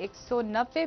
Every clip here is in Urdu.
190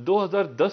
2010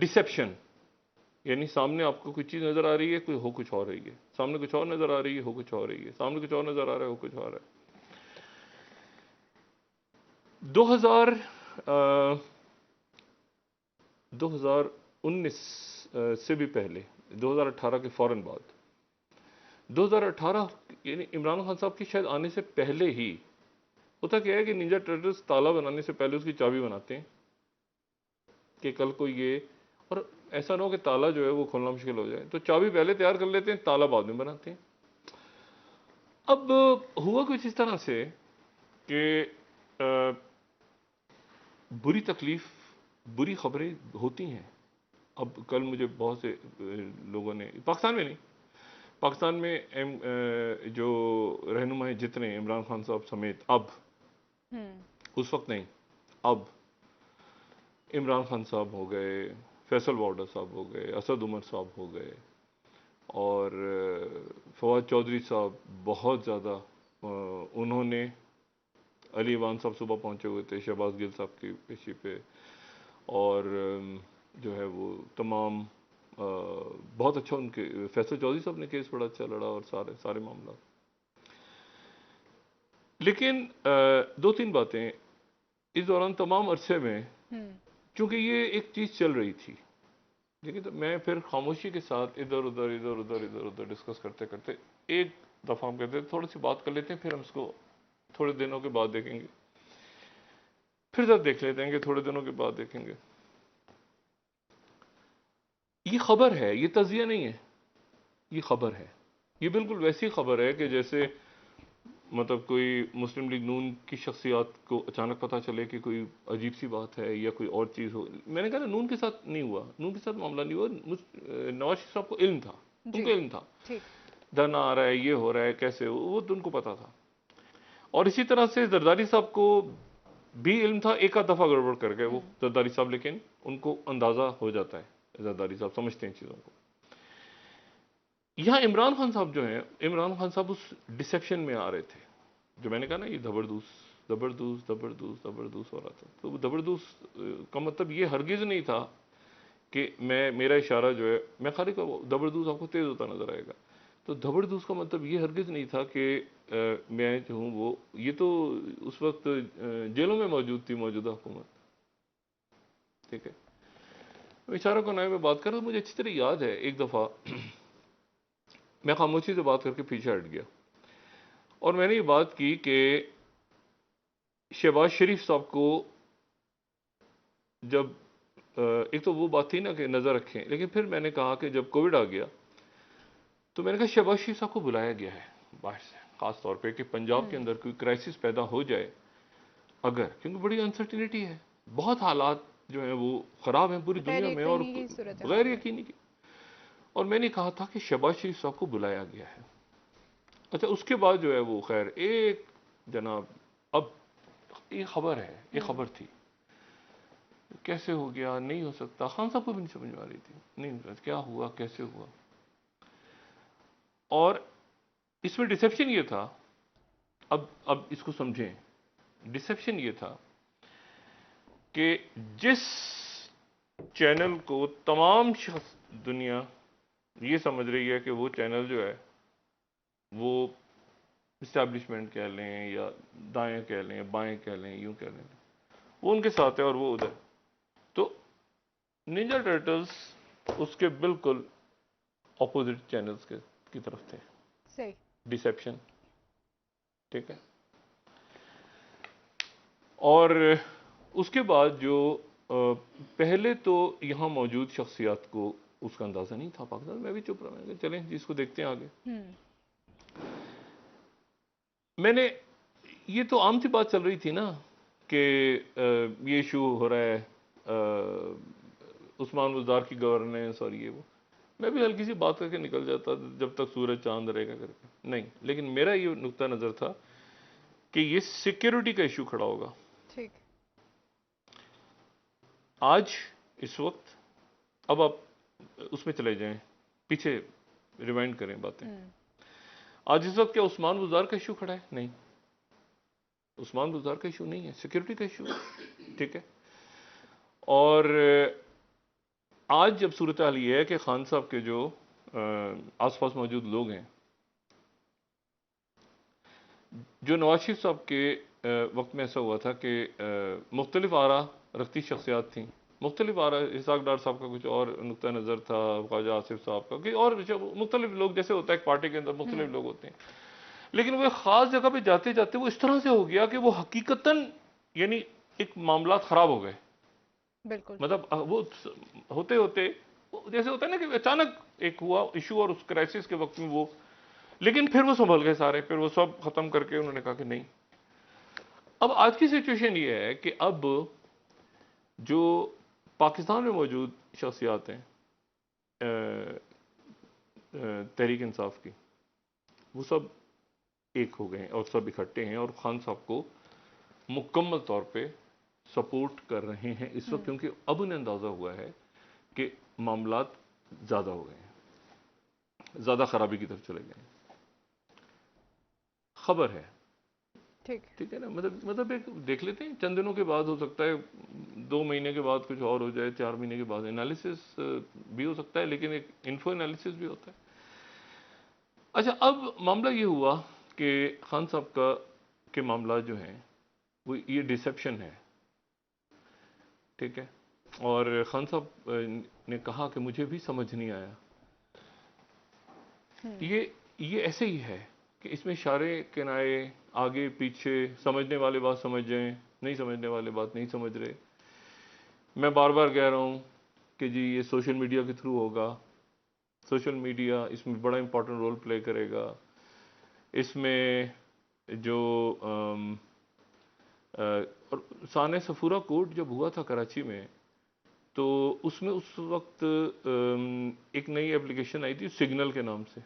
ڈسیپشن، یعنی سامنے آپ کو کوئی چیز نظر آ رہی ہے، کوئی ہو کچھ اور رہی ہے، سامنے کچھ اور نظر آ رہی ہے، ہو کچھ اور رہی ہے، سامنے کچھ اور نظر آ رہا ہے، ہو کچھ اور ہے۔ 2019 سے بھی پہلے، 2018 کے فوراً بعد، 2018 یعنی عمران خان صاحب کے شاید آنے سے پہلے ہی ہوتا کیا ہے کہ نینجا ٹرٹلز تالا بنانے سے پہلے اس کی چابی بناتے ہیں کہ کل کو یہ، اور ایسا نہ ہو کہ تالا جو ہے وہ کھولنا مشکل ہو جائے، تو چابی پہلے تیار کر لیتے ہیں، تالا بعد میں بناتے ہیں۔ اب ہوا کچھ اس طرح سے کہ بری تکلیف، بری خبریں ہوتی ہیں۔ اب کل مجھے بہت سے لوگوں نے، پاکستان میں نہیں، پاکستان میں جو رہنما جتنے عمران خان صاحب سمیت، اب اس وقت نہیں، اب عمران خان صاحب ہو گئے، فیصل وارڈر صاحب ہو گئے، اسد عمر صاحب ہو گئے، اور فواد چودھری صاحب بہت زیادہ، انہوں نے، علی وان صاحب صبح پہنچے ہوئے تھے شہباز گل صاحب کی پیشی پہ، اور جو ہے وہ تمام بہت اچھا ان کے فیصل چودھری صاحب نے کیس بڑا اچھا لڑا، اور سارے معاملات۔ لیکن دو تین باتیں اس دوران تمام عرصے میں، چونکہ یہ ایک چیز چل رہی تھی، لیکن تو میں پھر خاموشی کے ساتھ ادھر ادھر ڈسکس کرتے کرتے ایک دفعہ ہم کہتے ہیں تھوڑی سی بات کر لیتے ہیں، پھر ہم اس کو تھوڑے دنوں کے بعد دیکھیں گے، پھر جب دیکھ لیتے ہیں کہ تھوڑے دنوں کے بعد دیکھیں گے۔ یہ خبر ہے، یہ تجزیہ نہیں ہے، یہ خبر ہے۔ یہ بالکل ویسی خبر ہے کہ جیسے مطلب کوئی مسلم لیگ نون کی شخصیات کو اچانک پتہ چلے کہ کوئی عجیب سی بات ہے یا کوئی اور چیز ہو۔ میں نے کہا نا، نون کے ساتھ نہیں ہوا، نون کے ساتھ معاملہ نہیں ہوا، نواز شریف صاحب کو علم تھا، ان کو علم تھا، دھرنا آ رہا ہے، یہ ہو رہا ہے، کیسے، وہ تو ان کو پتا تھا۔ اور اسی طرح سے زرداری صاحب کو بھی علم تھا، ایک آدھ دفعہ گڑبڑ کر گئے وہ زرداری صاحب، لیکن ان کو اندازہ ہو جاتا ہے، زرداری صاحب سمجھتے ہیں چیزوں کو۔ یہاں عمران خان صاحب جو ہیں، عمران خان صاحب اس ڈسیپشن میں آ رہے تھے، جو میں نے کہا نا، یہ زبردوس ہو رہا تھا۔ تو زبردوس کا مطلب یہ ہرگز نہیں تھا کہ میرا اشارہ جو ہے، میں خالی کہ زبردوس آپ کو تیز ہوتا نظر آئے گا، تو زبردوس کا مطلب یہ ہرگز نہیں تھا کہ میں جو ہوں وہ، یہ تو اس وقت جیلوں میں موجود تھی موجودہ حکومت، ٹھیک ہے۔ اشارہ کو نئے میں بات کر رہا، مجھے اچھی طرح یاد ہے ایک دفعہ میں خاموشی سے بات کر کے پیچھے ہٹ گیا، اور میں نے یہ بات کی کہ شہباز شریف صاحب کو جب ایک تو وہ بات تھی نا کہ نظر رکھیں، لیکن پھر میں نے کہا کہ جب کووڈ آ گیا تو میں نے کہا شہباز شریف صاحب کو بلایا گیا ہے باہر سے، خاص طور پہ کہ پنجاب کے اندر کوئی کرائسس پیدا ہو جائے اگر، کیونکہ بڑی انسرٹینٹی ہے، بہت حالات جو ہیں وہ خراب ہیں پوری دنیا میں، اور غیر یقینی کی، اور میں نے کہا تھا کہ شہباز شریف صاحب کو بلایا گیا ہے۔ اچھا، اس کے بعد جو ہے وہ خیر ایک جناب، اب یہ خبر ہے، یہ خبر تھی، کیسے ہو گیا، نہیں ہو سکتا، خان صاحب کو بھی نہیں سمجھ میں آ رہی تھی، نہیں کیا ہوا، کیسے ہوا۔ اور اس میں ڈسیپشن یہ تھا، اب اس کو سمجھیں، ڈسیپشن یہ تھا کہ جس چینل کو تمام شخص دنیا یہ سمجھ رہی ہے کہ وہ چینل جو ہے وہ اسٹیبلشمنٹ کہہ لیں یا دائیں کہہ لیں، بائیں کہہ لیں، یوں کہہ لیں، وہ ان کے ساتھ ہے اور وہ ادھر، تو نینجا ٹرٹلز اس کے بالکل اپوزٹ چینلز کی طرف تھے، صحیح، ڈسیپشن، ٹھیک ہے۔ اور اس کے بعد جو پہلے تو یہاں موجود شخصیات کو اس کا اندازہ نہیں تھا پاکستان میں، بھی چپ رہا، میں چلیں جس کو دیکھتے ہیں آگے۔ میں نے، یہ تو عام سی بات چل رہی تھی نا کہ یہ ایشو ہو رہا ہے عثمان بزدار کی گورننس اور یہ وہ، میں بھی ہلکی سی بات کر کے نکل جاتا جب تک سورج چاند رہے گا کر کے، نہیں، لیکن میرا یہ نقطہ نظر تھا کہ یہ سیکیورٹی کا ایشو کھڑا ہوگا۔ ٹھیک، آج اس وقت، اب آپ اس میں چلے جائیں، پیچھے ریوائنڈ کریں باتیں، آج اس وقت کیا عثمان بزدار کا ایشو کھڑا ہے؟ نہیں، عثمان بزدار کا ایشو نہیں ہے، سیکیورٹی کا ایشو ہے، ٹھیک ہے۔ اور آج جب صورتحال یہ ہے کہ خان صاحب کے جو آس پاس موجود لوگ ہیں، جو نواز شریف صاحب کے وقت میں ایسا ہوا تھا کہ مختلف آرا رکھتی شخصیات تھیں، مختلف آرا، اسحاق ڈار صاحب کا کچھ اور نقطہ نظر تھا، خواجہ آصف صاحب کا کہ، اور مختلف لوگ، جیسے ہوتا ہے ایک پارٹی کے اندر مختلف لوگ ہوتے ہیں، لیکن وہ ایک خاص جگہ پہ جاتے جاتے وہ اس طرح سے ہو گیا کہ وہ حقیقتاً یعنی ایک معاملات خراب ہو گئے. بالکل. مطلب وہ ہوتے ہوتے جیسے ہوتا ہے نا کہ اچانک ایک ہوا ایشو اور اس کرائسس کے وقت میں وہ، لیکن پھر وہ سنبھل گئے سارے، پھر وہ سب ختم کر کے انہوں نے کہا کہ نہیں. اب آج کی سچویشن یہ ہے کہ اب جو پاکستان میں موجود شخصیات ہیں تحریک انصاف کی، وہ سب ایک ہو گئے ہیں اور سب اکٹھے ہیں اور خان صاحب کو مکمل طور پہ سپورٹ کر رہے ہیں اس وقت، کیونکہ اب انہیں اندازہ ہوا ہے کہ معاملات زیادہ ہو گئے ہیں، زیادہ خرابی کی طرف چلے گئے ہیں. خبر ہے ٹھیک ہے نا، مطلب ایک دیکھ لیتے ہیں، چند دنوں کے بعد ہو سکتا ہے 2 مہینے کے بعد کچھ اور ہو جائے، 4 مہینے کے بعد انالیسس بھی ہو سکتا ہے، لیکن ایک انفو انالیسس بھی ہوتا ہے. اچھا، اب معاملہ یہ ہوا کہ خان صاحب کا کے معاملات جو ہیں وہ یہ ڈسیپشن ہے، ٹھیک ہے، اور خان صاحب نے کہا کہ مجھے بھی سمجھ نہیں آیا. یہ ایسے ہی ہے کہ اس میں اشارے کنائے آگے پیچھے، سمجھنے والے بات سمجھ جائیں، نہیں سمجھنے والے بات نہیں سمجھ رہے. میں بار بار کہہ رہا ہوں کہ جی یہ سوشل میڈیا کے تھرو ہوگا، سوشل میڈیا اس میں بڑا امپورٹنٹ رول پلے کرے گا. اس میں جو سانحہ صفورہ کوڈ جب ہوا تھا کراچی میں، تو اس میں اس وقت ایک نئی اپلیکیشن آئی تھی سگنل کے نام سے.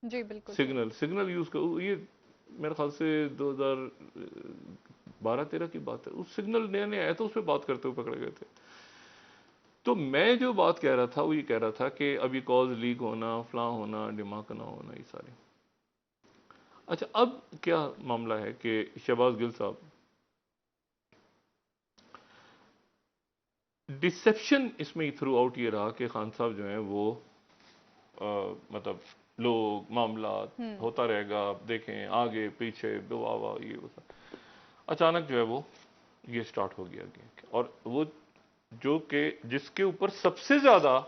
جی بالکل. سگنل یوز کر، یہ میرے خیال سے 2012-13 کی بات ہے. اس سگنل نیا نیا آیا تھا، اس پہ بات کرتے ہوئے پکڑے گئے تھے. تو میں جو بات کہہ رہا تھا وہ یہ کہہ رہا تھا کہ ابھی کالز لیک ہونا، فلاں ہونا، ڈماکنا ہونا، یہ سارے. اچھا، اب کیا معاملہ ہے کہ شہباز گل صاحب ڈسیپشن اس میں تھرو آؤٹ یہ رہا کہ خان صاحب جو ہیں وہ مطلب لوگ، معاملات ہوتا رہے گا، دیکھیں آگے پیچھے دعا وا یہ ہوتا. اچانک جو ہے وہ یہ سٹارٹ ہو گیا. اور وہ جو کہ جس کے اوپر سب سے زیادہ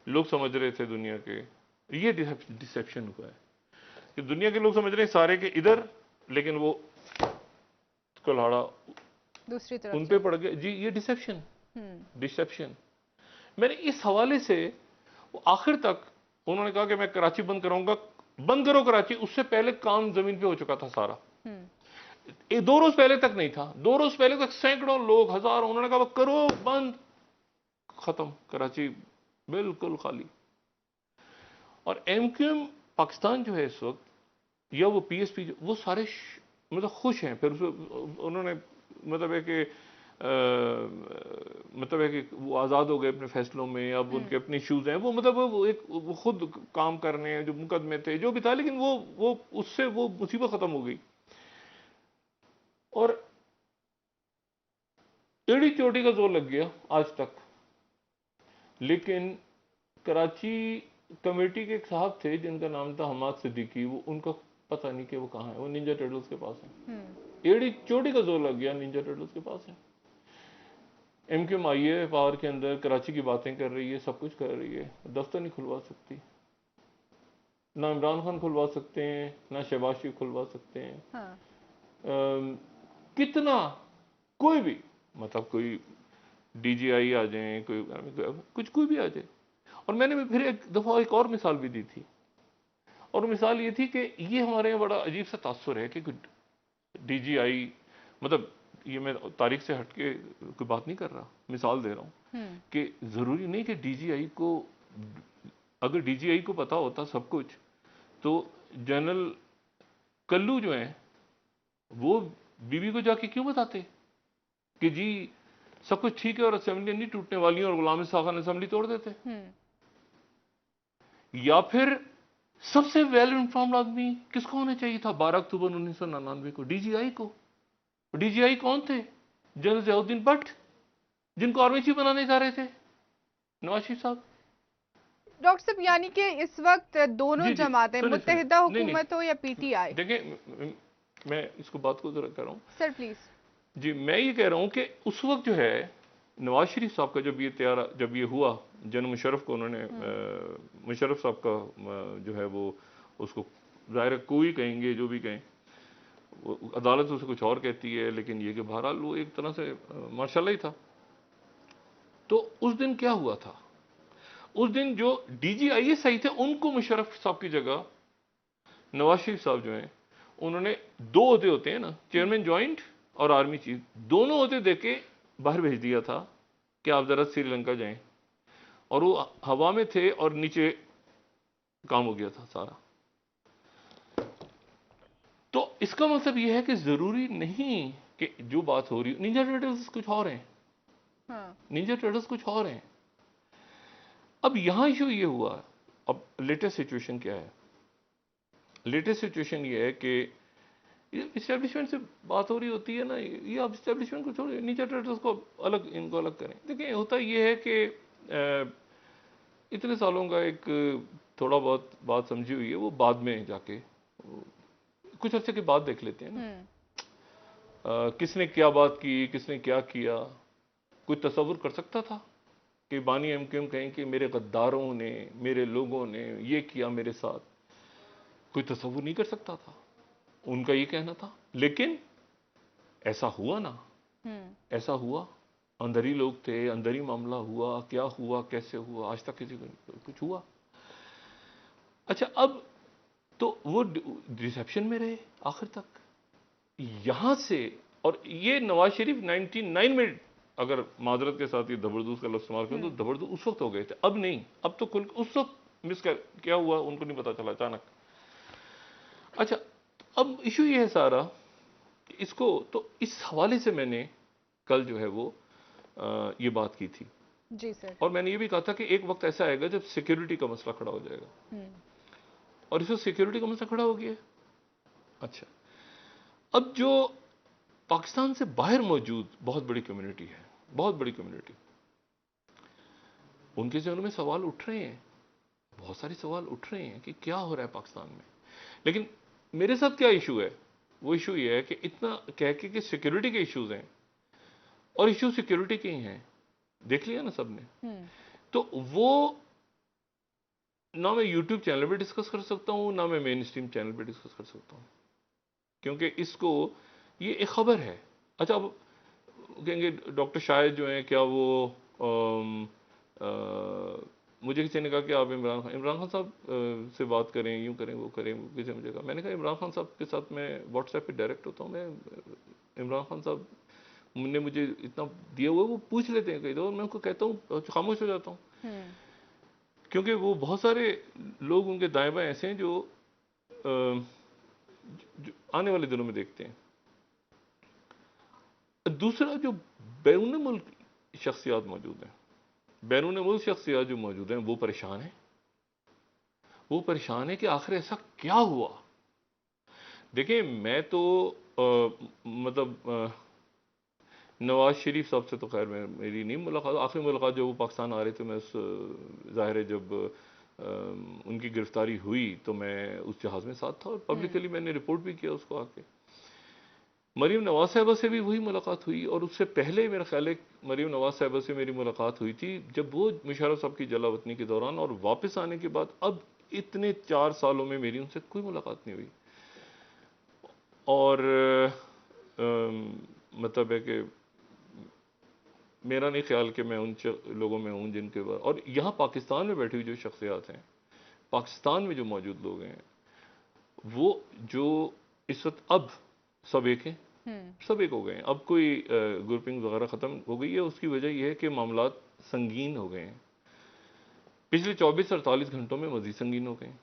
لوگ سمجھ رہے تھے دنیا کے، یہ ڈسیپشن ہوا ہے کہ دنیا کے لوگ سمجھ رہے ہیں سارے کے ادھر، لیکن وہ کلہاڑا دوسری طرف ان پہ پڑ گیا. جی یہ ڈسیپشن. میں نے اس حوالے سے آخر تک انہوں نے کہا کہ میں کراچی بند کراؤں گا. بند کرو کراچی، اس سے پہلے کام زمین پہ ہو چکا تھا سارا. 2 روز پہلے تک نہیں تھا، 2 روز پہلے تک سینکڑوں لوگ، ہزاروں، انہوں نے کہا کرو بند، ختم، کراچی بالکل خالی. اور ایم کیو ایم پاکستان جو ہے اس وقت، یا وہ پی ایس پی، وہ سارے مطلب خوش ہیں. پھر انہوں نے مطلب ہے کہ وہ آزاد ہو گئے اپنے فیصلوں میں، اب ان کے اپنے ایشوز ہیں، وہ مطلب وہ خود کام کر رہے ہیں، جو مقدمے تھے جو بھی تھا، لیکن وہ اس سے وہ مصیبت ختم ہو گئی. اور ایڑی چوٹی کا زور لگ گیا آج تک. لیکن کراچی کمیٹی کے ایک صاحب تھے جن کا نام تھا حماد صدیقی، وہ ان کا پتہ نہیں کہ وہ کہاں ہے، وہ نینجا ٹرٹلز کے پاس ہے. ایڑی چوٹی کا زور لگ گیا نینجا ٹرٹلز کے پاس ہے. ایم کیو ایم آئی ہے پاور کے اندر، کراچی کی باتیں کر رہی ہے، سب کچھ کر رہی ہے، دفتر نہیں کھلوا سکتی. نہ عمران خان کھلوا سکتے ہیں، نہ شہباز شریف کھلوا سکتے ہیں. کتنا کوئی بھی مطلب کوئی ڈی جی آئی آ جائیں، کوئی بھی آ جائے. اور میں نے پھر ایک دفعہ ایک اور مثال بھی دی تھی، اور مثال یہ تھی کہ یہ ہمارے یہاں بڑا عجیب سا تاثر ہے کہ ڈی جی آئی، مطلب یہ میں تاریخ سے ہٹ کے کوئی بات نہیں کر رہا، مثال دے رہا ہوں کہ ضروری نہیں کہ ڈی جی آئی کو، اگر ڈی جی آئی کو پتا ہوتا سب کچھ تو جنرل کلو جو ہیں وہ بی بی کو جا کے کیوں بتاتے کہ جی سب کچھ ٹھیک ہے اور اسمبلی نہیں ٹوٹنے والی اور غلام اسحاق خان اسمبلی توڑ دیتے. یا پھر سب سے ویل انفارمڈ آدمی کس کو ہونا چاہیے تھا 12 اکتوبر 1999 کو؟ ڈی جی آئی کو. ڈی جی آئی کون تھے؟ جنرل ضیاء الدین بٹ، جن کو آرمی چیف بنانے جا رہے تھے. نواز شریف صاحب ڈاکٹر صاحب یعنی کہ اس وقت دونوں جی جماعتیں سنیں متحدہ نہیں حکومت ہو یا پی ٹی آئی؟ دیکھیں میں اس کو بات کو ذرا کر رہا ہوں. Sir please. جی میں یہ کہہ رہا ہوں کہ اس وقت جو ہے نواز شریف صاحب کا جب یہ ہوا جنرل مشرف کو انہوں نے مشرف صاحب کا جو ہے وہ اس کو ظاہر کوئی کہیں گے جو بھی کہیں عدالت اسے کچھ اور کہتی ہے لیکن یہ کہ بہرحال وہ ایک طرح سے ماشاءاللہ ہی تھا. تو اس دن کیا ہوا تھا؟ اس دن جو D G I S I تھے ان کو مشرف صاحب کی جگہ نواز شریف صاحب جو ہیں انہوں نے 2 عہدے ہوتے ہیں نا، چیئرمین جوائنٹ اور آرمی چیف، دونوں عہدے دے کے باہر بھیج دیا تھا کہ آپ ذرا سری لنکا جائیں، اور وہ ہوا میں تھے اور نیچے کام ہو گیا تھا سارا. تو اس کا مطلب یہ ہے کہ ضروری نہیں کہ جو بات ہو رہی نینجا ٹرٹلز کچھ اور ہیں، نینجا ٹرٹلز کچھ اور ہیں. اب یہاں ایشو یہ ہوا، اب لیٹسٹ سچویشن کیا ہے؟ لیٹسٹ سچویشن یہ ہے کہ اسٹیبلشمنٹ سے بات ہو رہی ہوتی ہے نا، یہ اب اسٹیبلشمنٹ کو چھوڑیں، نینجا ٹرٹلز کو ان کو الگ کریں. دیکھیں ہوتا یہ ہے کہ اتنے سالوں کا ایک تھوڑا بہت بات سمجھی ہوئی ہے، وہ بعد میں جا کے کچھ عرصے کے بعد دیکھ لیتے ہیں نا کس نے کیا بات کی، کس نے کیا کیا. کوئی تصور کر سکتا تھا کہ بانی ایم کیو ایم کہیں کہ میرے غداروں نے، میرے لوگوں نے یہ کیا میرے ساتھ؟ کوئی تصور نہیں کر سکتا تھا، ان کا یہ کہنا تھا. لیکن ایسا ہوا نا، ایسا ہوا، اندر ہی لوگ تھے، اندر ہی معاملہ ہوا، کیا ہوا، کیسے ہوا، آج تک کسی کو کچھ ہوا. اچھا اب تو وہ ریسیپشن میں رہے آخر تک یہاں سے. اور یہ نواز شریف 99 میں اگر معذرت کے ساتھ یہ زبردست کا لفظ استعمال کریں تو زبردست اس وقت ہو گئے تھے، اب نہیں. اب تو اس وقت مس کیا ہوا ان کو نہیں پتا چلا اچانک. اچھا اب ایشو یہ ہے سارا کہ اس کو تو اس حوالے سے میں نے کل جو ہے وہ یہ بات کی تھی. جی سر. اور میں نے یہ بھی کہا تھا کہ ایک وقت ایسا آئے گا جب سیکیورٹی کا مسئلہ کھڑا ہو جائے گا، اور اس وقت سیکیورٹی کا مسئلہ کھڑا ہو گیا. اچھا اب جو پاکستان سے باہر موجود بہت بڑی کمیونٹی ہے، بہت بڑی کمیونٹی، ان کے ذہنوں میں سوال اٹھ رہے ہیں، بہت سارے سوال اٹھ رہے ہیں کہ کیا ہو رہا ہے پاکستان میں. لیکن میرے ساتھ کیا ایشو ہے؟ وہ ایشو یہ ہے کہ اتنا کہہ کے کہ سیکیورٹی کے ایشوز ہیں، اور ایشو سیکیورٹی کے ہی ہیں، دیکھ لیا نا سب نے. تو وہ نہ میں یوٹیوب چینل پہ ڈسکس کر سکتا ہوں، نہ میں مین اسٹریم چینل پہ ڈسکس کر سکتا ہوں، کیونکہ اس کو یہ ایک خبر ہے. اچھا اب کہیں گے ڈاکٹر شاہد جو ہیں کیا وہ مجھے کسی نے کہا کہ آپ عمران خان صاحب سے بات کریں، یوں کریں وہ کریں، کسی مجھے کہا. میں نے کہا عمران خان صاحب کے ساتھ میں واٹس ایپ پہ ڈائریکٹ ہوتا ہوں، میں عمران خان صاحب نے مجھے اتنا دیا ہوا وہ پوچھ لیتے ہیں کئی دفعہ، اور میں ان کو کہتا ہوں خاموش ہو جاتا ہوں، کیونکہ وہ بہت سارے لوگ ان کے دائیں بائیں ایسے ہیں جو آنے والے دنوں میں دیکھتے ہیں. دوسرا جو بیرون ملک شخصیات موجود ہیں، بیرون ملک شخصیات جو موجود ہیں وہ پریشان ہیں، وہ پریشان ہیں کہ آخر ایسا کیا ہوا. دیکھیں میں تو مطلب نواز شریف صاحب سے تو خیر میری نہیں ملاقات، آخری ملاقات جو وہ پاکستان آ رہے تھے میں اس ظاہر ہے جب ان کی گرفتاری ہوئی تو میں اس جہاز میں ساتھ تھا، اور پبلکلی میں نے رپورٹ بھی کیا اس کو آ کے. مریم نواز صاحبہ سے بھی وہی ملاقات ہوئی، اور اس سے پہلے میرا خیال ہے مریم نواز صاحبہ سے میری ملاقات ہوئی تھی جب وہ مشرف صاحب کی جلا وطنی کے دوران، اور واپس آنے کے بعد اب اتنے 4 سالوں میں میری ان سے کوئی ملاقات نہیں ہوئی. اور مطلب ہے کہ میرا نہیں خیال کہ میں ان لوگوں میں ہوں جن کے بعد. اور یہاں پاکستان میں بیٹھی ہوئی جو شخصیات ہیں، پاکستان میں جو موجود لوگ ہیں، وہ جو اس وقت اب سب ایک ہیں، سب ایک ہو گئے ہیں. اب کوئی گروپنگ وغیرہ ختم ہو گئی ہے. اس کی وجہ یہ ہے کہ معاملات سنگین ہو گئے ہیں، پچھلے 24-48 گھنٹوں میں مزید سنگین ہو گئے ہیں.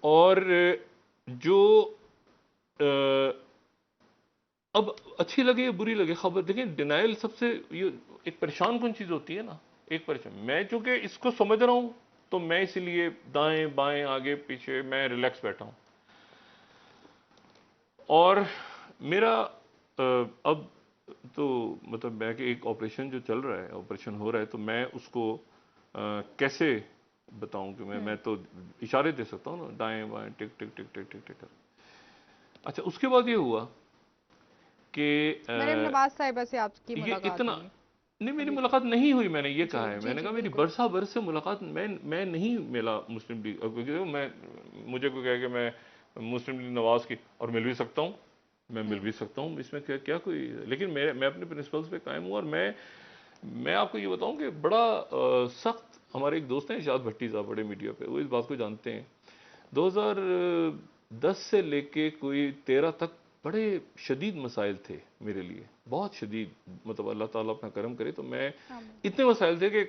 اور جو اب اچھی لگے یا بری لگے خبر، دیکھیں ڈینائل سب سے یہ ایک پریشان کن چیز ہوتی ہے نا، ایک پریشان. میں چونکہ اس کو سمجھ رہا ہوں تو میں اسی لیے دائیں بائیں آگے پیچھے میں ریلیکس بیٹھا ہوں. اور میرا اب تو مطلب میں کہ ایک آپریشن جو چل رہا ہے، آپریشن ہو رہا ہے، تو میں اس کو کیسے بتاؤں کہ میں تو اشارے دے سکتا ہوں نا، دائیں بائیں ٹک ٹک ٹک ٹک ٹک ٹک. اچھا اس کے بعد یہ ہوا کہ مریم نواز صاحبہ سے آپ کی یہ ملاقات اتنا ہوئی؟ نہیں، میری ملاقات نہیں ہوئی. میں نے یہ کہا ہے، جی میں نے جی کہا میری بالکل. برسا برس سے ملاقات میں نہیں ملا مسلم لیگ، کیونکہ مجھے کوئی کہے کہ میں مسلم لیگ نواز کی اور مل بھی سکتا ہوں، میں مل بھی سکتا ہوں، اس میں کیا کوئی. لیکن میں اپنے پرنسپلز پہ قائم ہوں. اور میں آپ کو یہ بتاؤں کہ بڑا سخت ہمارے ایک دوست ہیں ارشاد بھٹی صاحب، بڑے میڈیا پہ، وہ اس بات کو جانتے ہیں. 2010 سے لے کے کوئی 13 تک بڑے شدید مسائل تھے میرے لیے، بہت شدید. مطلب اللہ تعالیٰ اپنا کرم کرے تو میں اتنے مسائل تھے کہ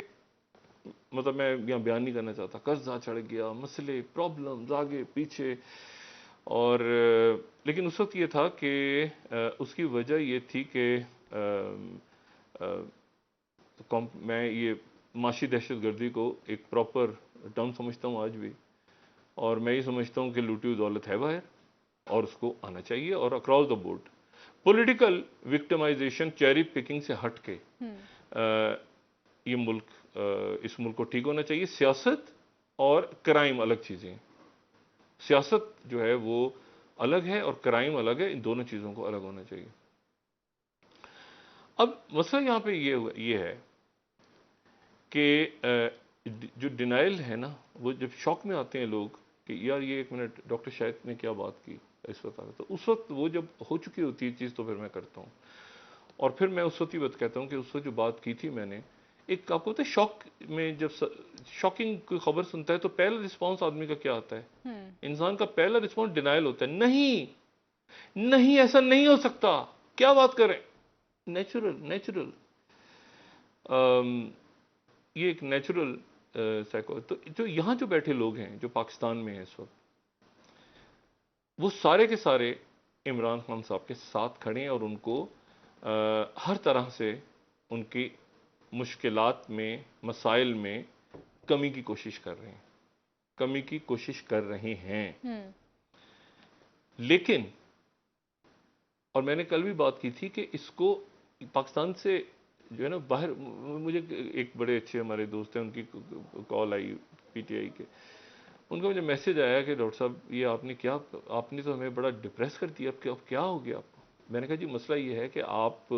مطلب میں یہاں بیان نہیں کرنا چاہتا. قرضہ چڑھ گیا، مسئلے، پرابلمز آگے پیچھے. اور لیکن اس وقت یہ تھا کہ اس کی وجہ یہ تھی کہ میں یہ معاشی دہشت گردی کو ایک پراپر ٹرم سمجھتا ہوں آج بھی. اور میں یہ سمجھتا ہوں کہ لوٹی ہوئی دولت ہے باہر اور اس کو آنا چاہیے. اور across the board political victimization, cherry picking سے ہٹ کے یہ ملک، اس ملک کو ٹھیک ہونا چاہیے. سیاست اور کرائم الگ چیزیں ہیں. سیاست جو ہے وہ الگ ہے اور کرائم الگ ہے. ان دونوں چیزوں کو الگ ہونا چاہیے. اب مسئلہ یہاں پہ یہ ہے کہ جو ڈینائل ہے نا، وہ جب شوق میں آتے ہیں لوگ کہ یار یہ ایک منٹ ڈاکٹر شاہد نے کیا بات کی اس وقت، تو اس وقت وہ جب ہو چکی ہوتی ہے چیز تو پھر میں کرتا ہوں. اور پھر میں اس وقت یہ بات کہتا ہوں کہ اس وقت جو بات کی تھی میں نے، ایک آپ کو پتہ ہے شوق میں جب شاکنگ کوئی خبر سنتا ہے تو پہلا رسپانس آدمی کا کیا آتا ہے؟ انسان کا پہلا رسپانس ڈینائل ہوتا ہے. نہیں ایسا نہیں ہو سکتا، کیا بات کریں. نیچرل یہ ایک نیچرل سائیکو. تو جو یہاں جو بیٹھے لوگ ہیں جو پاکستان میں ہیں اس وقت، وہ سارے کے سارے عمران خان صاحب کے ساتھ کھڑے ہیں اور ان کو ہر طرح سے ان کی مشکلات میں، مسائل میں کمی کی کوشش کر رہے ہیں. لیکن اور میں نے کل بھی بات کی تھی کہ اس کو پاکستان سے جو ہے نا باہر، مجھے ایک بڑے اچھے ہمارے دوست ہیں، ان کی کال آئی پی ٹی آئی کے، ان کا مجھے میسج آیا کہ ڈاکٹر صاحب یہ آپ نے تو ہمیں بڑا ڈپریس کر دیا، اب کیا ہو گیا آپ کو. میں نے کہا جی مسئلہ یہ ہے کہ آپ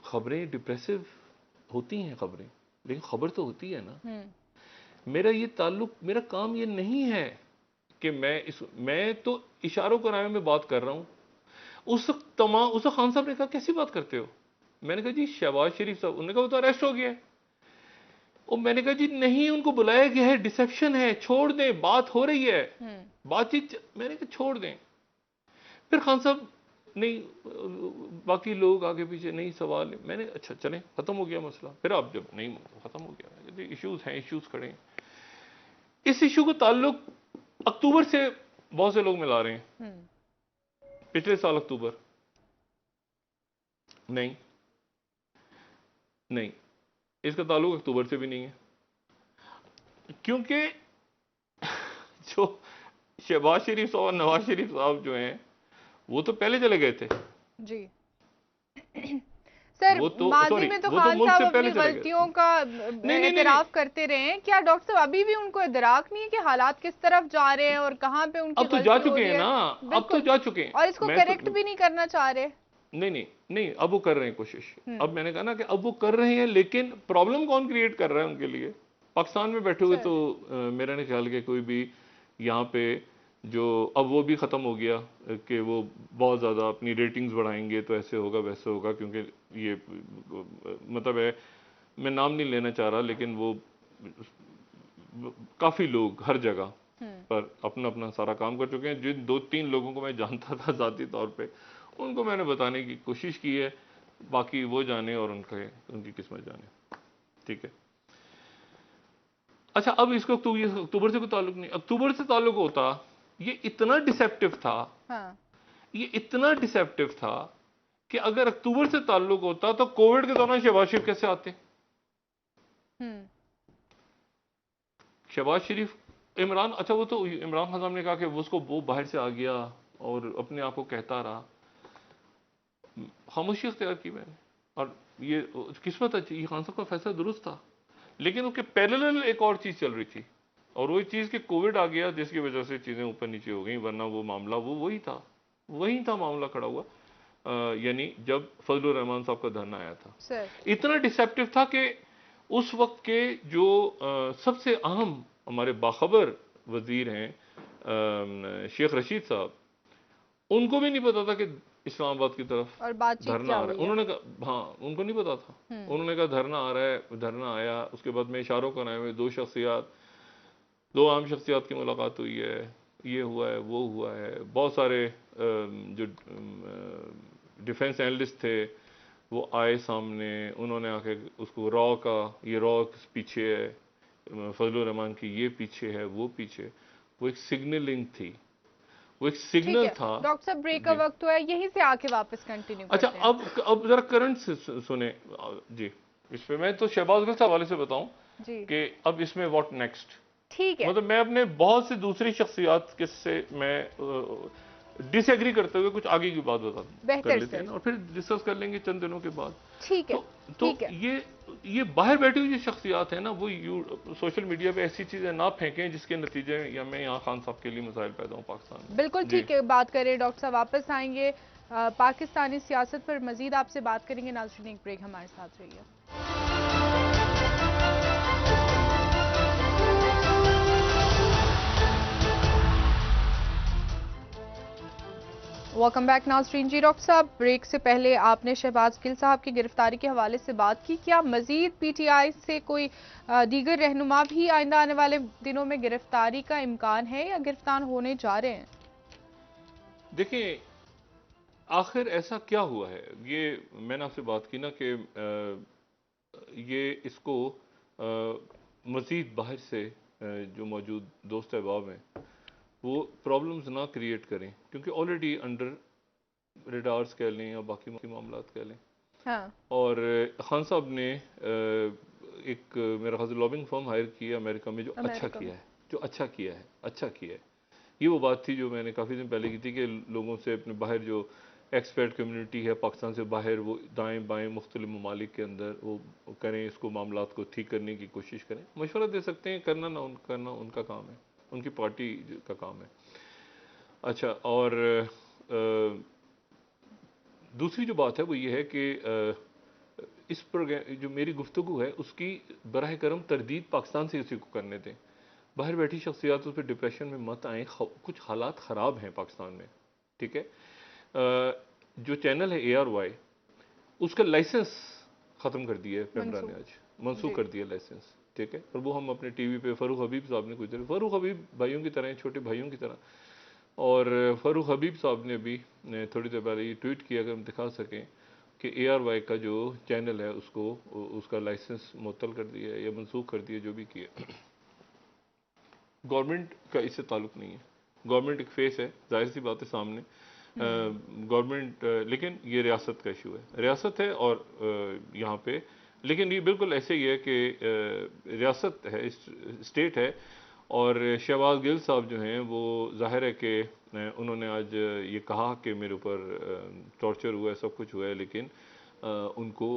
خبریں ڈپریسو ہوتی ہیں خبریں، لیکن خبر تو ہوتی ہے نا. میرا کام یہ نہیں ہے کہ میں تو اشاروں کرائے میں بات کر رہا ہوں. اس وقت خان صاحب نے کہا کیسی بات کرتے ہو؟ میں نے کہا جی شہباز شریف صاحب، انہوں نے کہا وہ تو اریسٹ ہو گیا ہے. اور میں نے کہا جی نہیں، ان کو بلایا گیا ہے، ڈسیپشن ہے، چھوڑ دیں، بات ہو رہی ہے، بات چیت. میں نے کہا چھوڑ دیں. پھر خان صاحب نہیں، باقی لوگ آگے پیچھے نہیں سوال. میں نے اچھا چلیں ختم ہو گیا مسئلہ. پھر آپ جب نہیں ختم ہو گیا، ایشوز ہیں، ایشوز کھڑے ہیں. اس ایشو کو تعلق اکتوبر سے بہت سے لوگ ملا رہے ہیں. پچھلے سال اکتوبر نہیں، اس کا تعلق اکتوبر سے بھی نہیں ہے، کیونکہ جو شہباز شریف صاحب اور نواز شریف صاحب جو ہیں وہ تو پہلے چلے گئے تھے. جی سر، ماضی میں تو خان ملک صاحب سے اپنی پہلے چلے گئے. غلطیوں کا اعتراف کرتے رہے ہیں. کیا ڈاکٹر صاحب ابھی بھی ان کو ادراک نہیں ہے کہ حالات کس طرف جا رہے ہیں اور کہاں پہ ان کی اب تو جا غلطی ہو چکے رہی ہیں ہے؟ نا، اب تو بالکل. جا چکے ہیں. اور اس کو کریکٹ بھی نہیں کرنا چاہ رہے. نہیں اب وہ کر رہے ہیں کوشش. اب میں نے کہا نا کہ اب وہ کر رہے ہیں، لیکن پرابلم کون کریٹ کر رہا ہے ان کے لیے؟ پاکستان میں بیٹھے ہوئے. تو میرا نہیں خیال کہ کوئی بھی یہاں پہ جو اب وہ بھی ختم ہو گیا کہ وہ بہت زیادہ اپنی ریٹنگز بڑھائیں گے تو ایسے ہوگا ویسے ہوگا. کیونکہ یہ مطلب ہے، میں نام نہیں لینا چاہ رہا، لیکن وہ کافی لوگ ہر جگہ پر اپنا سارا کام کر چکے ہیں. جن 2-3 لوگوں کو میں جانتا تھا ذاتی طور پہ، ان کو میں نے بتانے کی کوشش کی ہے. باقی وہ جانے اور ان کی قسمت جانے. ٹھیک ہے. اچھا اب اس کو اکتوبر سے کوئی تعلق نہیں. اکتوبر سے تعلق ہوتا، یہ اتنا ڈسیپٹیو تھا کہ اگر اکتوبر سے تعلق ہوتا تو کووڈ کے دوران شہباز شریف کیسے آتے؟ شہباز شریف عمران، اچھا وہ تو عمران خان صاحب نے کہا کہ وہ باہر سے آ گیا اور اپنے آپ کو کہتا رہا. خاموشی اختیار کی میں نے، اور یہ قسمت اچھی، یہ خان صاحب کا فیصلہ درست تھا، لیکن اس کے پیرالل ایک اور چیز چل رہی تھی، اور وہ چیز کہ کووڈ آ گیا جس کی وجہ سے چیزیں اوپر نیچے ہو گئیں، ورنہ وہ معاملہ وہی تھا معاملہ کھڑا ہوا، یعنی جب فضل الرحمان صاحب کا دھرنا آیا تھا، سر اتنا ڈسپٹیو تھا کہ اس وقت کے جو سب سے اہم ہمارے باخبر وزیر ہیں شیخ رشید صاحب، ان کو بھی نہیں پتا تھا کہ اسلام آباد کی طرف اور بات چیت دھرنا کیا آ رہا ہے، ہوئی ہے؟ انہوں نے کہا ہاں ان کو نہیں پتا تھا، انہوں نے کہا دھرنا آ رہا ہے، دھرنا آیا، اس کے بعد میں اشاروں کرائے ہوئے دو عام شخصیات کی ملاقات ہوئی ہے، یہ ہوا ہے وہ ہوا ہے، بہت سارے جو ڈیفنس اینالسٹ تھے وہ آئے سامنے، انہوں نے آ کے اس کو را کا، یہ را پیچھے ہے، فضل الرحمان کی یہ پیچھے ہے وہ پیچھے، وہ ایک سگنلنگ تھی، وہ ایک ٹھیک سگنل ہے تھا۔ ڈاکٹر صاحب، بریک کا جی وقت ہوا ہے، یہیں سے آ کے واپس کنٹینیو اچھا، کرتے ہیں۔ اب ذرا کرنٹ سے سنیں جی، اس پہ میں تو شہباز گل کے حوالے سے بتاؤں جی کہ اب اس میں واٹ نیکسٹ، ٹھیک ہے، مطلب میں اپنے بہت سی دوسری شخصیات کے سے میں ڈس ایگری کرتے ہوئے کچھ آگے کی بات کر بہتر لیتے سر، ہیں اور پھر ڈسکس کر لیں گے چند دنوں کے بعد۔ ٹھیک ہے، تو ٹھیک ہے، یہ باہر بیٹھی ہوئی جو شخصیات ہیں نا، وہ سوشل میڈیا پہ ایسی چیزیں نہ پھینکیں جس کے نتیجے میں یہاں خان صاحب کے لیے مسائل پیدا ہوں پاکستان بالکل میں۔ جی ٹھیک ہے، بات کریں ڈاکٹر صاحب، واپس آئیں گے پاکستانی سیاست پر مزید آپ سے بات کریں گے، ناظرین ایک بریک ہمارے ساتھ رہیے۔ ویلکم بیک ناظرین۔ جی ڈاکٹر صاحب، بریک سے پہلے آپ نے شہباز گل صاحب کی گرفتاری کے حوالے سے بات کی، کیا مزید پی ٹی آئی سے کوئی دیگر رہنما بھی آئندہ آنے والے دنوں میں گرفتاری کا امکان ہے یا گرفتار ہونے جا رہے ہیں؟ دیکھیں، آخر ایسا کیا ہوا ہے، یہ میں نے آپ سے بات کی نا کہ یہ اس کو مزید باہر سے جو موجود دوست احباب ہیں وہ پرابلمز نہ کریٹ کریں، کیونکہ آلریڈی انڈر ریڈارز کہہ لیں یا باقی معاملات کہہ لیں، ہاں، اور خان صاحب نے ایک میرا خیال لابنگ فرم ہائر کیا امریکہ میں، جو اچھا امریکہ میں، کیا ہے۔ یہ وہ بات تھی جو میں نے کافی دن پہلے کی تھی کہ لوگوں سے اپنے باہر جو ایکسپیٹ کمیونٹی ہے پاکستان سے باہر، وہ دائیں بائیں مختلف ممالک کے اندر وہ کریں، اس کو معاملات کو ٹھیک کرنے کی کوشش کریں، مشورہ دے سکتے ہیں، کرنا ان کا کام ہے، ان کی پارٹی کا کام ہے۔ اچھا، اور دوسری جو بات ہے وہ یہ ہے کہ اس پروگرام جو میری گفتگو ہے اس کی براہ کرم تردید پاکستان سے اسی کو کرنے دیں، باہر بیٹھی شخصیات اس پہ ڈپریشن میں مت آئیں، کچھ حالات خراب ہیں پاکستان میں، ٹھیک ہے۔ جو چینل ہے ARY، اس کا لائسنس ختم کر دیا ہے پیمرا نے، آج منسوخ کر دیا لائسنس، ٹھیک ہے، اور وہ ہم اپنے ٹی وی پہ فاروق حبیب صاحب نے کچھ دیر، فاروق حبیب بھائیوں کی طرح ہیں، چھوٹے بھائیوں کی طرح، اور فاروق حبیب صاحب نے بھی تھوڑی دیر پہلے یہ ٹویٹ کیا، اگر ہم دکھا سکیں کہ ARY کا جو چینل ہے اس کا لائسنس معطل کر دیا ہے یا منسوخ کر دیا، جو بھی کیا۔ گورنمنٹ کا اس سے تعلق نہیں ہے، گورنمنٹ ایک فیس ہے، ظاہر سی بات ہے سامنے، گورنمنٹ، لیکن یہ ریاست کا ایشو ہے، ریاست ہے، اور یہاں پہ لیکن یہ بالکل ایسے ہی ہے کہ ریاست ہے، اسٹیٹ ہے، اور شہباز گل صاحب جو ہیں وہ ظاہر ہے کہ انہوں نے آج یہ کہا کہ میرے اوپر ٹارچر ہوا ہے، سب کچھ ہوا ہے، لیکن ان کو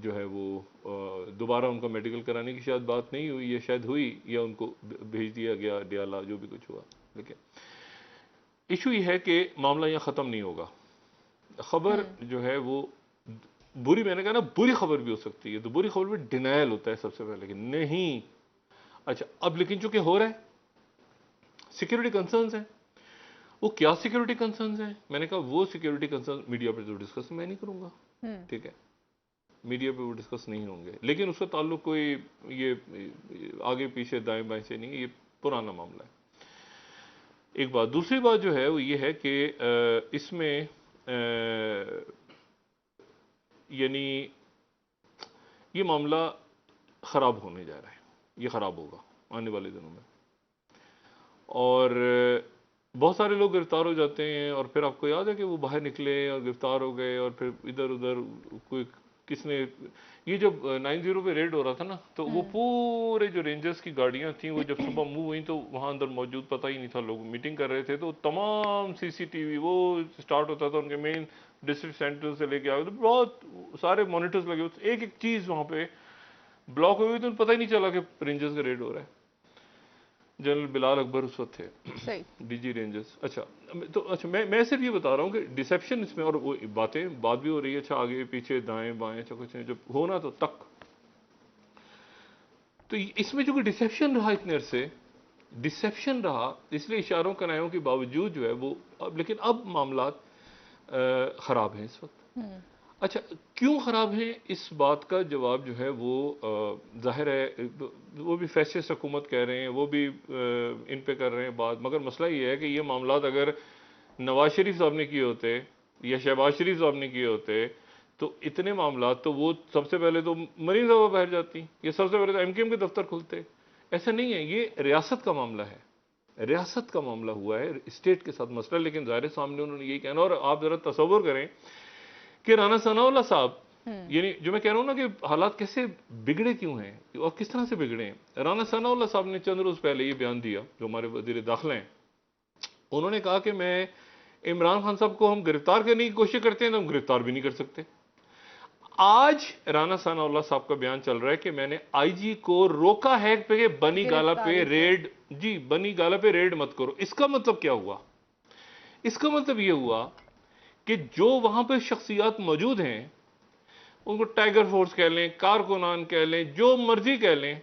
جو ہے وہ دوبارہ ان کا میڈیکل کرانے کی شاید بات نہیں ہوئی، یا شاید ہوئی، یا ان کو بھیج دیا گیا ڈیالہ، جو بھی کچھ ہوا، لیکن ایشو یہ ہے کہ معاملہ یہاں ختم نہیں ہوگا، خبر جو ہے وہ بری، میں نے کہا نا بری خبر بھی ہو سکتی ہے، تو بری خبر میں ڈینائل ہوتا ہے سب سے پہلے کہ نہیں، اچھا اب لیکن چونکہ ہو رہا ہے، سیکیورٹی کنسرنز ہیں، وہ کیا سیکیورٹی کنسرنز ہیں، میں نے کہا وہ سیکیورٹی کنسرنز میڈیا پہ تو ڈسکس میں نہیں کروں گا، ٹھیک ہے، میڈیا پہ وہ ڈسکس نہیں ہوں گے، لیکن اس کا تعلق کوئی یہ آگے پیچھے دائیں بائیں سے نہیں، یہ پرانا معاملہ ہے، ایک بات۔ دوسری بات جو ہے وہ یہ ہے کہ اس میں یعنی یہ معاملہ خراب ہونے جا رہا ہے، یہ خراب ہوگا آنے والے دنوں میں، اور بہت سارے لوگ گرفتار ہو جاتے ہیں، اور پھر آپ کو یاد ہے کہ وہ باہر نکلے اور گرفتار ہو گئے، اور پھر ادھر ادھر کوئی کس نے یہ جب 90 پہ ریڈ ہو رہا تھا نا تو وہ پورے جو رینجرز کی گاڑیاں تھیں وہ جب صبح موو ہوئیں تو وہاں اندر موجود پتہ ہی نہیں تھا, لوگ میٹنگ کر رہے تھے تو تمام سی سی ٹی وی وہ اسٹارٹ ہوتا تھا ان کے مین ڈسٹرکٹ سینٹر سے لے کے آگے تو بہت سارے مانیٹرز لگے ہوئے, ایک ایک چیز وہاں پہ بلاک ہوئی تو پتہ ہی نہیں چلا کہ رینجرز کا ریڈ ہو رہا ہے. جنرل بلال اکبر اس وقت تھے ڈی جی رینجرز. اچھا میں صرف یہ بتا رہا ہوں کہ ڈسیپشن اس میں, اور وہ بات بھی ہو رہی ہے اچھا آگے پیچھے دائیں بائیں اچھا کچھ جب ہونا تو تک, تو اس میں جو کہ ڈسیپشن رہا اتنے عرصے, ڈسیپشن رہا اس لیے اشاروں کنایوں کے باوجود جو ہے وہ لیکن اب معاملات خراب ہیں اس وقت. اچھا کیوں خراب ہیں اس بات کا جواب جو ہے وہ ظاہر ہے وہ بھی فیسسٹ حکومت کہہ رہے ہیں, وہ بھی ان پہ کر رہے ہیں بات, مگر مسئلہ یہ ہے کہ یہ معاملات اگر نواز شریف صاحب نے کیے ہوتے یا شہباز شریف صاحب نے کیے ہوتے تو اتنے معاملات تو وہ سب سے پہلے تو مریم صاحبہ باہر جاتی, یہ سب سے پہلے تو ایم کیو ایم کے دفتر کھلتے. ایسا نہیں ہے, یہ ریاست کا معاملہ ہے, ریاست کا معاملہ ہوا ہے, اسٹیٹ کے ساتھ مسئلہ. لیکن ظاہر سامنے انہوں نے یہی کہنا, اور آپ ذرا تصور کریں کہ رانا ثناء اللہ صاحب, یعنی جو میں کہہ رہا ہوں نا کہ حالات کیسے بگڑے کیوں ہیں اور کس طرح سے بگڑے ہیں. رانا ثناء اللہ صاحب نے چند روز پہلے یہ بیان دیا, جو ہمارے وزیر داخلہ ہیں, انہوں نے کہا کہ میں عمران خان صاحب کو ہم گرفتار کرنے کی کوشش کرتے ہیں تو ہم گرفتار بھی نہیں کر سکتے. آج رانا ثناء اللہ صاحب کا بیان چل رہا ہے کہ میں نے آئی جی کو روکا ہے کہ بنی گالا پہ ریڈ, جی بنی گالا پہ ریڈ مت کرو. اس کا مطلب کیا ہوا؟ اس کا مطلب یہ ہوا کہ جو وہاں پہ شخصیات موجود ہیں ان کو ٹائیگر فورس کہہ لیں, کارکنان کہہ لیں, جو مرضی کہہ لیں,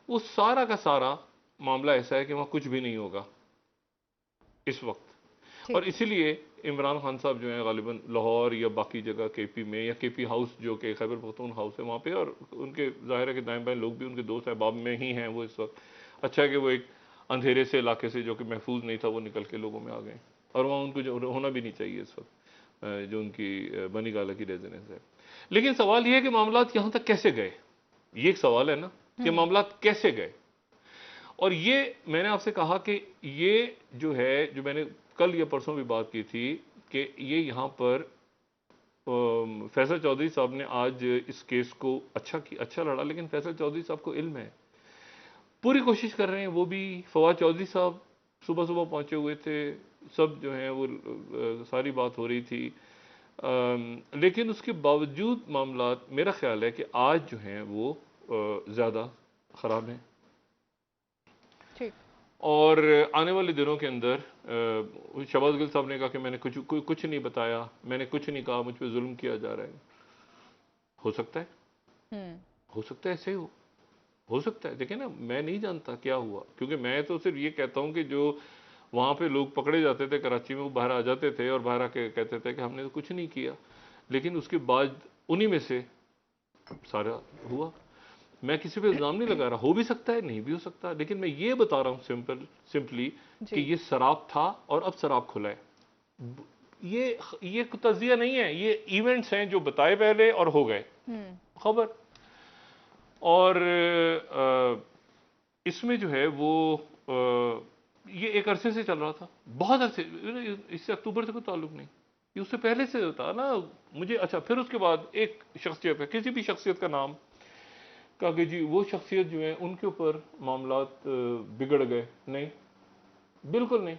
وہ سارا کا سارا معاملہ ایسا ہے کہ وہاں کچھ بھی نہیں ہوگا اس وقت. اور اسی لیے عمران خان صاحب جو ہیں غالباً لاہور یا باقی جگہ کے پی میں یا کے پی ہاؤس جو کہ خیبر پختون ہاؤس ہے وہاں پہ, اور ان کے ظاہر ہے کہ دائیں بائیں لوگ بھی ان کے دوست احباب میں ہی ہیں وہ اس وقت. اچھا ہے کہ وہ ایک اندھیرے سے علاقے سے جو کہ محفوظ نہیں تھا وہ نکل کے لوگوں میں آ گئے, اور وہاں ان کو جو ہونا بھی نہیں چاہیے اس وقت جو ان کی بنی گالا کی ریزیڈنس ہے. لیکن سوال یہ ہے کہ معاملات یہاں تک کیسے گئے, یہ ایک سوال ہے نا کہ معاملات کیسے گئے. اور یہ میں نے آپ سے کہا کہ یہ جو ہے, جو میں نے کل یا پرسوں بھی بات کی تھی کہ یہ یہاں پر فیصل چودھری صاحب نے آج اس کیس کو اچھا لڑا, لیکن فیصل چودھری صاحب کو علم ہے, پوری کوشش کر رہے ہیں وہ بھی. فواد چودھری صاحب صبح پہنچے ہوئے تھے, سب جو ہیں وہ ساری بات ہو رہی تھی, لیکن اس کے باوجود معاملات میرا خیال ہے کہ آج جو ہیں وہ زیادہ خراب ہیں. اور آنے والے دنوں کے اندر شہباز گل صاحب نے کہا کہ میں نے کچھ نہیں بتایا, میں نے کچھ نہیں کہا, مجھ پہ ظلم کیا جا رہا ہے. ہو سکتا ہے ایسے ہی ہو سکتا ہے. دیکھیں نا, میں نہیں جانتا کیا ہوا, کیونکہ میں تو صرف یہ کہتا ہوں کہ جو وہاں پہ لوگ پکڑے جاتے تھے کراچی میں وہ باہر آ جاتے تھے اور باہر آ کے کہتے تھے کہ ہم نے تو کچھ نہیں کیا, لیکن اس کے بعد انہی میں سے سارا ہوا. میں کسی پہ الزام نہیں لگا رہا, ہو بھی سکتا ہے نہیں بھی ہو سکتا, لیکن میں یہ بتا رہا ہوں سمپلی کہ یہ سراب تھا اور اب سراب کھلا ہے. یہ تجزیہ نہیں ہے, یہ ایونٹس ہیں جو بتائے پہلے اور ہو گئے خبر. اور اس میں جو ہے وہ یہ ایک عرصے سے چل رہا تھا, بہت عرصے, اس سے اکتوبر سے کوئی تعلق نہیں, یہ اس سے پہلے سے ہوتا نا مجھے. اچھا پھر اس کے بعد ایک شخصیت ہے, کسی بھی شخصیت کا نام کہا کہ جی وہ شخصیت جو ہے ان کے اوپر معاملات بگڑ گئے. نہیں, بالکل نہیں,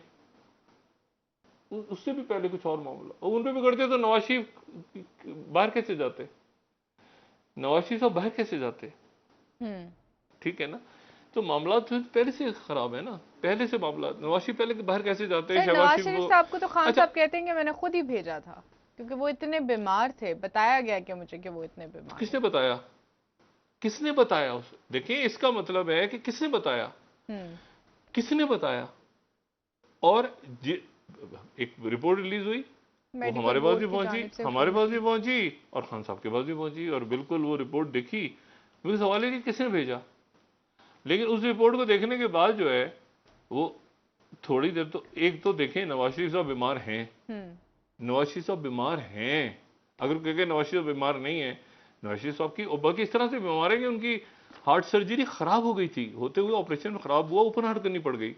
اس سے بھی پہلے کچھ اور معاملہ, اور ان پہ بگڑتے تو نواز شریف باہر کیسے جاتے, نواز شریف صاحب باہر کیسے جاتے. ٹھیک ہے نا, تو معاملات پہلے سے خراب ہے نا, پہلے سے معاملات. نواز شریف پہلے باہر کیسے جاتے. نواز شریف صاحب کو تو خان صاحب کہتے ہیں کہ میں نے خود ہی بھیجا تھا کیونکہ وہ اتنے بیمار تھے, بتایا گیا کہ مجھے کہ وہ اتنے بیمار. کس نے بتایا, کس نے بتایا؟ دیکھیں اس کا مطلب ہے کہ کس نے بتایا, کس نے بتایا. اور ایک رپورٹ ریلیز ہوئی, وہ ہمارے پاس بھی پہنچی, اور خان صاحب کے پاس بھی پہنچی, اور بالکل وہ رپورٹ دیکھی. میرے سوال ہے کہ کس نے بھیجا. لیکن اس رپورٹ کو دیکھنے کے بعد جو ہے وہ تھوڑی دیر تو ایک تو دیکھیں نواز شریف صاحب بیمار ہیں, نواز شریف صاحب بیمار ہیں. اگر کہ نواز شریف بیمار نہیں ہے, نواز شریف صاحب کی اور باقی اس طرح سے بیمار ہے کہ ان کی ہارٹ سرجری خراب ہو گئی تھی, ہوتے ہوئے آپریشن خراب ہوا, اوپن ہارٹ کرنی پڑ گئی.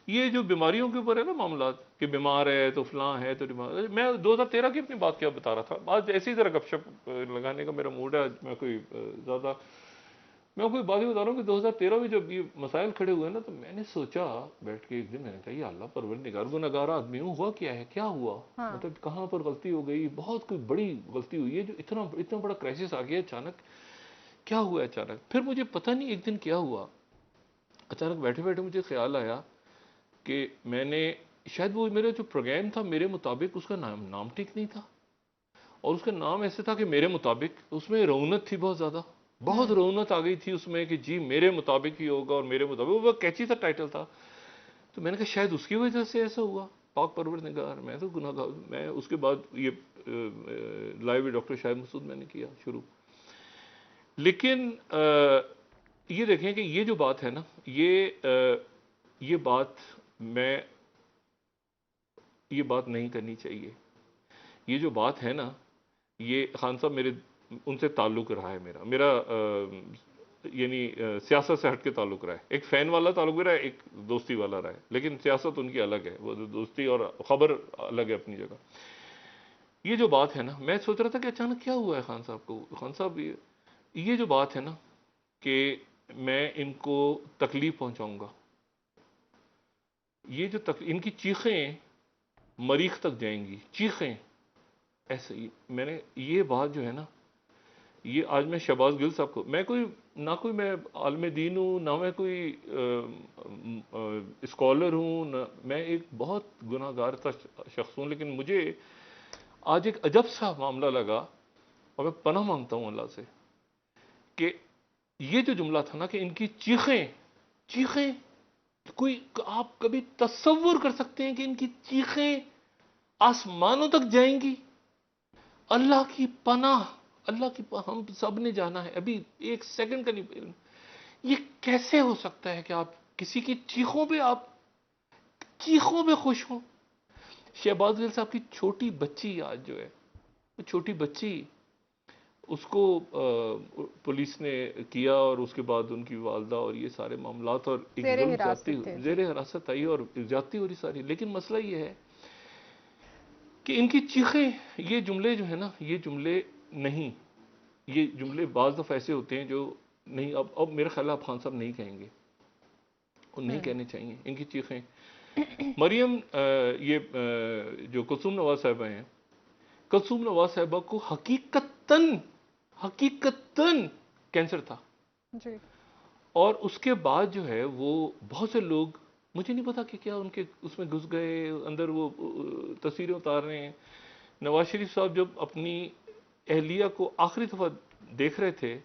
یہ جو بیماریوں کے اوپر ہے نا معاملات کہ بیمار ہے تو فلاں ہے تو میں 2013 کی اپنی بات کیا بتا رہا تھا. آج ایسی طرح گپ شپ لگانے کا میرا موڈ ہے. آج میں کوئی زیادہ میں کوئی بات ہی بتا رہا ہوں کہ 2013 میں جب یہ مسائل کھڑے ہوئے نا تو میں نے سوچا بیٹھ کے ایک دن میں نے کہا یا اللہ پروردگار گنہگار آدمی ہوں, ہوا کیا ہے, کیا ہوا, مطلب کہاں پر غلطی ہو گئی, بہت کوئی بڑی غلطی ہوئی ہے جو اتنا بڑا کرائسس آ گیا اچانک, کیا ہوا اچانک. پھر مجھے پتہ نہیں ایک دن کیا ہوا, اچانک بیٹھے بیٹھے مجھے خیال آیا کہ میں نے شاید وہ میرا جو پروگرام تھا میرے مطابق اس کا نام ٹھیک نہیں تھا, اور اس کا نام ایسے تھا کہ میرے مطابق, اس میں رونت تھی بہت زیادہ, بہت رونت آ گئی تھی اس میں کہ جی میرے مطابق ہی ہوگا اور میرے مطابق, وہ کیچی سا ٹائٹل تھا. تو میں نے کہا شاید اس کی وجہ سے ایسا ہوا, پاک پروردگار, میں تو گناہ گار. میں اس کے بعد یہ لائیو ود ڈاکٹر شاہد مسعود میں نے کیا شروع. لیکن یہ دیکھیں کہ یہ جو بات ہے نا, یہ بات نہیں کرنی چاہیے. یہ جو بات ہے نا, یہ خان صاحب میرے ان سے تعلق رہا ہے, میرا یعنی سیاست سے ہٹ کے تعلق رہا ہے. ایک فین والا تعلق بھی رہا ہے, ایک دوستی والا رہا ہے, لیکن سیاست ان کی الگ ہے, وہ دوستی اور خبر الگ ہے اپنی جگہ. یہ جو بات ہے نا, میں سوچ رہا تھا کہ اچانک کیا ہوا ہے خان صاحب کو. خان صاحب یہ جو بات ہے نا کہ میں ان کو تکلیف پہنچاؤں گا, یہ جو ان کی چیخیں مریخ تک جائیں گی, چیخیں ایسے ہی. میں نے یہ بات جو ہے نا, یہ آج میں شہباز گل صاحب کو, میں نہ کوئی میں عالم دین ہوں, نہ میں کوئی اسکالر ہوں, نہ میں ایک بہت گناہ گار شخص ہوں, لیکن مجھے آج ایک عجب سا معاملہ لگا اور میں پناہ مانگتا ہوں اللہ سے کہ یہ جو جملہ تھا نا کہ ان کی چیخیں کوئی, آپ کبھی تصور کر سکتے ہیں کہ ان کی چیخیں آسمانوں تک جائیں گی؟ اللہ کی پناہ, ہم سب نے جانا ہے, ابھی ایک سیکنڈ کا نہیں. یہ کیسے ہو سکتا ہے کہ آپ کسی کی چیخوں پہ خوش ہوں؟ شہباز گل صاحب کی چھوٹی بچی آج جو ہے, وہ چھوٹی بچی, اس کو پولیس نے کیا اور اس کے بعد ان کی والدہ اور یہ سارے معاملات اور زیر حراست آئی اور زیادتی ہو رہی ساری. لیکن مسئلہ یہ ہے کہ ان کی چیخیں, یہ جملے جو ہے نا, یہ جملے نہیں, یہ جملے بعض دفعہ ایسے ہوتے ہیں جو نہیں, اب میرا خیال ہے آپ خان صاحب نہیں کہیں گے, وہ نہیں کہنے چاہیے. ان کی چیخیں, مریم یہ جو کلثوم نواز صاحبہ ہیں, کلثوم نواز صاحبہ کو حقیقتاً کینسر تھا, اور اس کے بعد جو ہے وہ بہت سے لوگ, مجھے نہیں پتا کہ کیا ان کے اس میں گھس گئے اندر, وہ تصویریں اتار رہے ہیں. نواز شریف صاحب جب اپنی اہلیہ کو آخری دفعہ دیکھ رہے تھے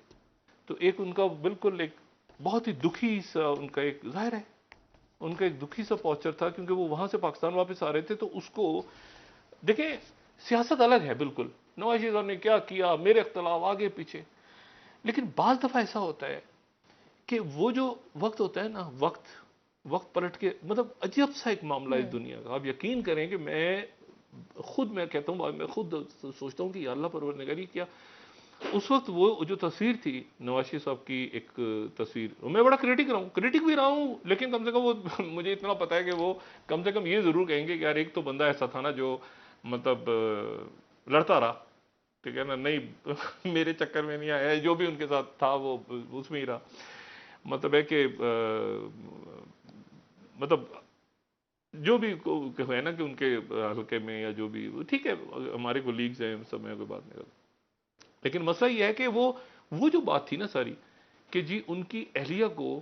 تو ایک ان کا بالکل ایک بہت ہی دکھی سا, ان کا ایک ظاہر ہے ان کا ایک دکھی سا پوسچر تھا, کیونکہ وہ وہاں سے پاکستان واپس آ رہے تھے. تو اس کو دیکھیں, سیاست الگ ہے بالکل, نواز شریف صاحب نے کیا کیا, میرے اختلاف آگے پیچھے, لیکن بعض دفعہ ایسا ہوتا ہے کہ وہ جو وقت ہوتا ہے نا, وقت پلٹ کے, مطلب عجیب سا ایک معاملہ اس دنیا کا. آپ یقین کریں کہ میں کہتا ہوں, میں خود سوچتا ہوں کہ یا اللہ پروردگاری کیا اس وقت وہ جو تصویر تھی نواز شریف صاحب کی, ایک تصویر, میں بڑا کریٹک بھی رہا ہوں, لیکن کم سے کم وہ مجھے اتنا پتا ہے کہ وہ کم سے کم یہ ضرور کہیں گے کہ یار ایک تو بندہ ایسا تھا نا جو مطلب لڑتا رہا, ٹھیک ہے نا, نہیں میرے چکر میں نہیں آیا, جو بھی ان کے ساتھ تھا وہ اس میں ہی رہا. مطلب ہے کہ مطلب جو بھی ہے نا کہ ان کے حلقے میں یا جو بھی, ٹھیک ہے ہمارے کولیگز ہیں سب, میں کوئی بات نہیں کرتا, لیکن مسئلہ یہ ہے کہ وہ جو بات تھی نا ساری کہ جی ان کی اہلیہ کو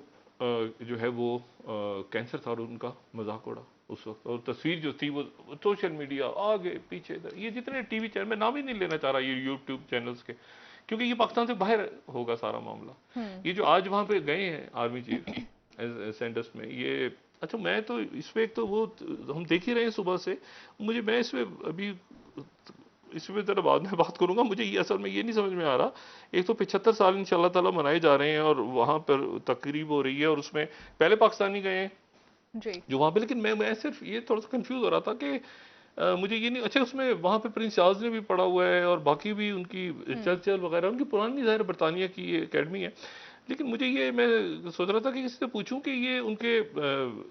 جو ہے وہ کینسر تھا اور ان کا مذاق اڑا اس وقت, اور تصویر جو تھی وہ سوشل میڈیا آگے پیچھے, یہ جتنے ٹی وی چینل, میں نام ہی نہیں لینا چاہ رہا یہ یوٹیوب چینلز کے, کیونکہ یہ پاکستان سے باہر ہوگا سارا معاملہ. یہ جو آج وہاں پہ گئے ہیں آرمی چیف سینٹرس میں, یہ اچھا میں تو اس پہ ایک تو وہ ہم دیکھ ہی رہے ہیں صبح سے, میں اس پہ ابھی اس پہ ذرا بعد میں بات کروں گا. مجھے یہ اصل میں یہ نہیں سمجھ میں آ رہا, ایک تو 75 سال انشاءاللہ تعالیٰ منائے جا رہے ہیں اور وہاں پر تقریب ہو رہی ہے, اور اس میں پہلے پاکستانی گئے ہیں جو وہاں پہ, لیکن میں صرف یہ تھوڑا سا کنفیوز ہو رہا تھا کہ مجھے یہ نہیں, اچھا اس میں وہاں پہ پرنس چارلز نے بھی پڑھا ہوا ہے اور باقی بھی ان کی چرچل وغیرہ, ان کی پرانی ظاہر برطانیہ کی یہ اکیڈمی ہے, لیکن مجھے یہ میں سوچ رہا تھا کہ کسی سے پوچھوں کہ یہ ان کے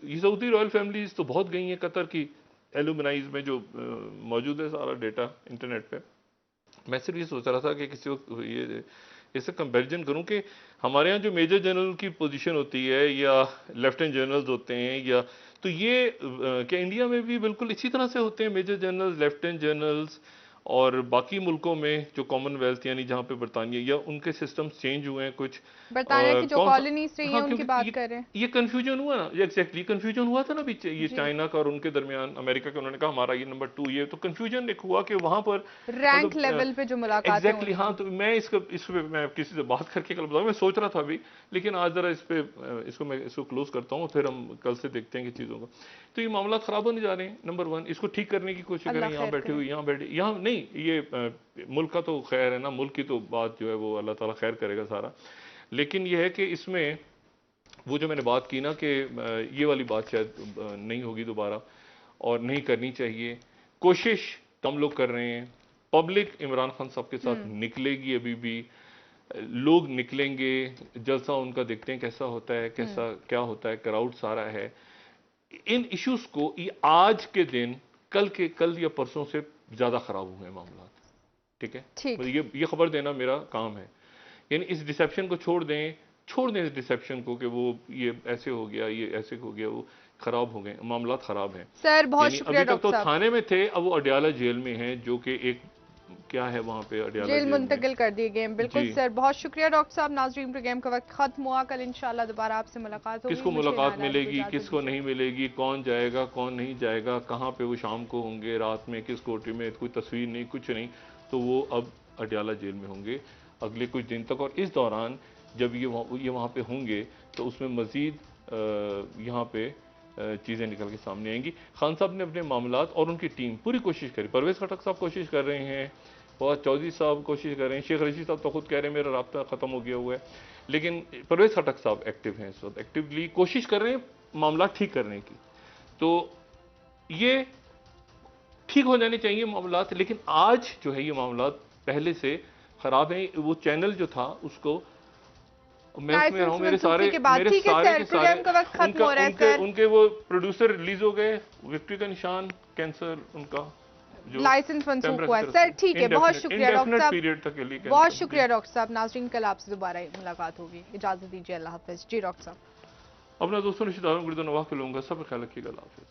یہ سعودی رائل فیملیز تو بہت گئی ہیں قطر کی ایلومنائز میں جو موجود ہے سارا ڈیٹا انٹرنیٹ پہ. میں صرف یہ سوچ رہا تھا کہ کسی کو یہ اس سے کمپیریزن کروں کہ ہمارے یہاں جو میجر جنرل کی پوزیشن ہوتی ہے یا لیفٹیننٹ جنرلز ہوتے ہیں یا تو یہ کہ انڈیا میں بھی بالکل اسی طرح سے ہوتے ہیں میجر جنرلز لیفٹیننٹ جنرلز اور باقی ملکوں میں جو کامن ویلتھ یعنی جہاں پہ برطانیہ یا ان کے سسٹمز چینج ہوئے ہیں کچھ برطانیہ کی جو کالونیز رہی ہیں ان کی بات کر رہے ہیں. یہ کنفیوژن ہوا نا ایگزیکٹلی کنفیوژن ہوا تھا نا یہ چائنا کا اور ان کے درمیان امریکہ کا انہوں نے کہا ہمارا یہ نمبر 2 یہ تو کنفیوژن ایک ہوا کہ وہاں پر رینک لیول پہ جو ملاقات ایگزیکٹلی. ہاں تو میں اس پہ میں کسی سے بات کر کے کل بتاؤں میں سوچ رہا تھا ابھی لیکن آج ذرا اس کو کلوز کرتا ہوں پھر ہم کل سے دیکھتے ہیں کہ چیزوں کو. تو یہ معاملات خراب ہونے جا رہے ہیں. نمبر 1 اس کو ٹھیک کرنے کی کوشش کریں. یہاں بیٹھے ہوئے یہاں نہیں یہ ملک کا تو خیر ہے نا ملک کی تو بات جو ہے وہ اللہ تعالیٰ خیر کرے گا سارا. لیکن یہ ہے کہ اس میں وہ جو میں نے بات کی نا کہ یہ والی بات شاید نہیں ہوگی دوبارہ اور نہیں کرنی چاہیے. کوشش ہم لوگ کر رہے ہیں. پبلک عمران خان صاحب کے ساتھ نکلے گی ابھی بھی لوگ نکلیں گے. جلسہ ان کا دیکھتے ہیں کیسا ہوتا ہے کیا ہوتا ہے کراؤڈ سارا ہے. ان ایشوز کو آج کے دن کل یا پرسوں سے زیادہ خراب ہوئے ہیں معاملات. ٹھیک ہے یہ خبر دینا میرا کام ہے. یعنی اس ڈسیپشن کو چھوڑ دیں اس ڈسیپشن کو کہ وہ یہ ایسے ہو گیا یہ ایسے ہو گیا وہ خراب ہو گئے معاملات خراب ہیں. سر بہت شکریہ ابھی تک تو ڈاکٹر صاحب. تھانے میں تھے اب وہ اڈیالہ جیل میں ہیں جو کہ ایک کیا ہے وہاں پہ اڈیالہ جیل منتقل کر دیے گئے. بالکل سر بہت شکریہ ڈاکٹر صاحب. ناظرین پروگرام کا وقت ختم ہوا. کل انشاءاللہ دوبارہ آپ سے ملاقات ہوگی. کس کو ملاقات ملے گی کس کو نہیں ملے گی کون جائے گا کون نہیں جائے گا کہاں پہ وہ شام کو ہوں گے رات میں کس کوٹری میں کوئی تصویر نہیں کچھ نہیں. تو وہ اب اڈیالہ جیل میں ہوں گے اگلے کچھ دن تک. اور اس دوران جب یہ وہاں پہ ہوں گے تو اس میں مزید یہاں پہ چیزیں نکل کے سامنے آئیں گی. خان صاحب نے اپنے معاملات اور ان کی ٹیم پوری کوشش کری. پرویز خٹک صاحب کوشش کر رہے ہیں فواد چودھری صاحب کوشش کر رہے ہیں. شیخ رشید صاحب تو خود کہہ رہے ہیں میرا رابطہ ختم ہو گیا ہوا ہے. لیکن پرویز خٹک صاحب ایکٹیو ہیں اس وقت ایکٹیولی کوشش کر رہے ہیں معاملات ٹھیک کرنے کی. تو یہ ٹھیک ہو جانے چاہیے معاملات. لیکن آج جو ہے یہ معاملات پہلے سے خراب ہیں. وہ چینل جو تھا اس کو میں اس میں رہا ہوں میرے سارے ان کے وہ پروڈیوسر ریلیز ہو گئے. وکٹری کا نشان کینسر ان کا لائسنس منسوخ ہوا ہے. سر ٹھیک ہے بہت شکریہ ڈاکٹر صاحب. بہت شکریہ ڈاکٹر صاحب. ناظرین کل آپ سے دوبارہ ملاقات ہوگی. اجازت دیجیے. اللہ حافظ. جی ڈاکٹر صاحب. اپنا دوستوں رشتہ داروں گردو نواح کو لوں گا. سب خیال رکھیے گا. اللہ حافظ.